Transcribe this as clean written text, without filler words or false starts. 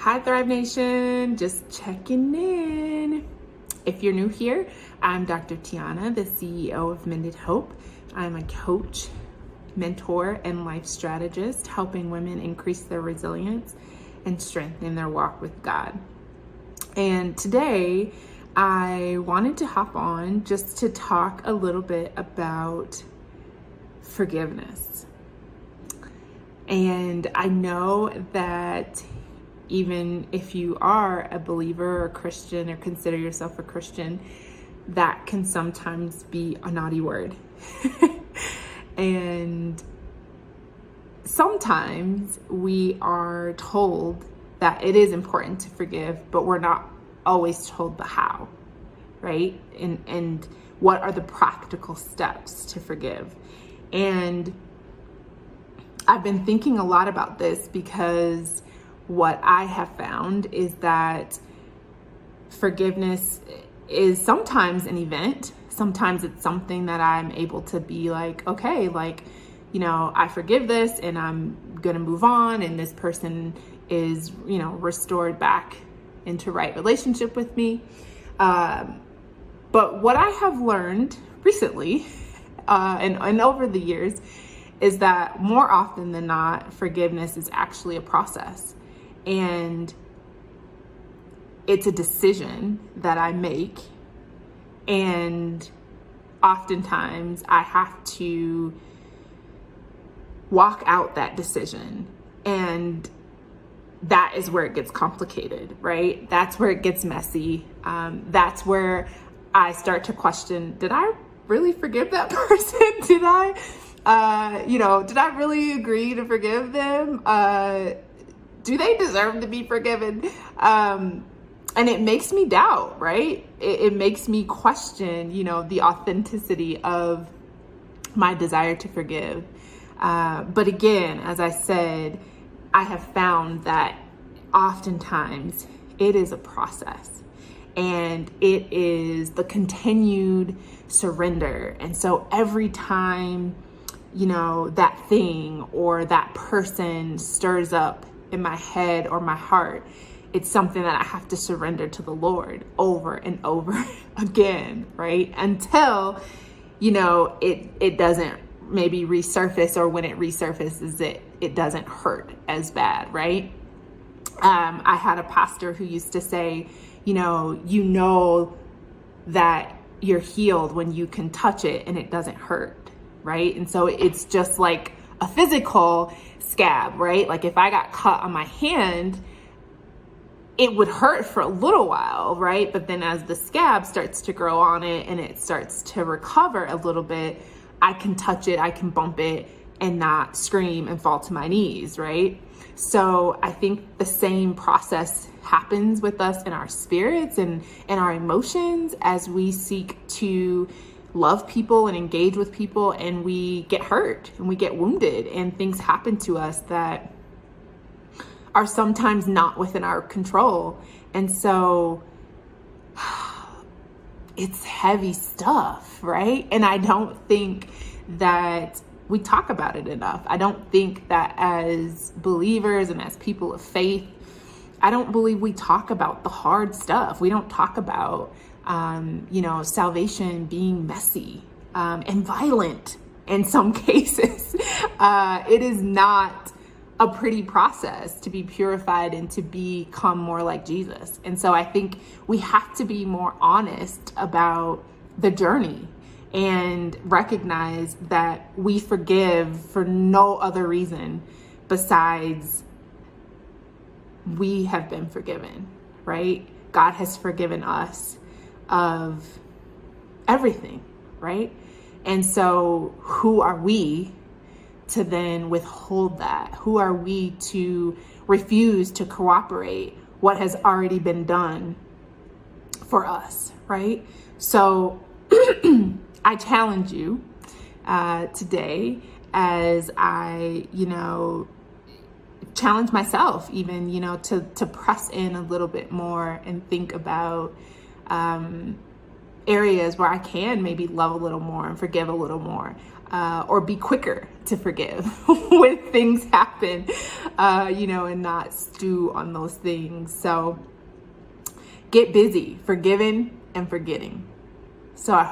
Hi Thrive Nation, just checking in. If you're new here, I'm Dr. Tiana, the CEO of Mended Hope. I'm a coach, mentor, and life strategist, helping women increase their resilience and strengthen their walk with God. And today, I wanted to hop on just to talk a little bit about forgiveness. And I know that even if you are a believer or Christian or consider yourself a Christian, that can sometimes be a naughty word. And sometimes we are told that it is important to forgive, but we're not always told the how, right? And what are the practical steps to forgive? And I've been thinking a lot about this because what I have found is that forgiveness is sometimes an event. Sometimes it's something that I'm able to be like, okay, like, I forgive this and I'm going to move on. And this person is, restored back into right relationship with me. But what I have learned recently and over the years is that more often than not, forgiveness is actually a process. And it's a decision that I make. And oftentimes I have to walk out that decision. And that is where it gets complicated, right? That's where it gets messy. That's where I start to question, did I really forgive that person? Did I really agree to forgive them? Do they deserve to be forgiven? And it makes me doubt, right? It makes me question, the authenticity of my desire to forgive. But again, as I said, I have found that oftentimes it is a process and it is the continued surrender. And so every time, that thing or that person stirs up in my head or my heart, it's something that I have to surrender to the Lord over and over again, right? Until, it doesn't maybe resurface, or when it resurfaces, it doesn't hurt as bad, right? I had a pastor who used to say, that you're healed when you can touch it and it doesn't hurt, right? And so it's just like a physical scab, right? Like if I got cut on my hand, it would hurt for a little while, right? But then as the scab starts to grow on it and it starts to recover a little bit, I can touch it, I can bump it and not scream and fall to my knees, right? So I think the same process happens with us in our spirits and our emotions as we seek to love people and engage with people, and we get hurt and we get wounded and things happen to us that are sometimes not within our control. And so it's heavy stuff, right? And I don't think that we talk about it enough. I don't think that as believers and as people of faith, I don't believe we talk about the hard stuff. We don't talk about salvation being messy and violent in some cases. It is not a pretty process to be purified and to become more like Jesus. And so I think we have to be more honest about the journey and recognize that we forgive for no other reason besides we have been forgiven, right? God has forgiven us of everything, right? And so who are we to then withhold that? Who are we to refuse to cooperate what has already been done for us, right? So I challenge you today as I, challenge myself even, to press in a little bit more and think about areas where I can maybe love a little more and forgive a little more. or be quicker to forgive when things happen, and not stew on those things. So get busy forgiving and forgetting. So I hope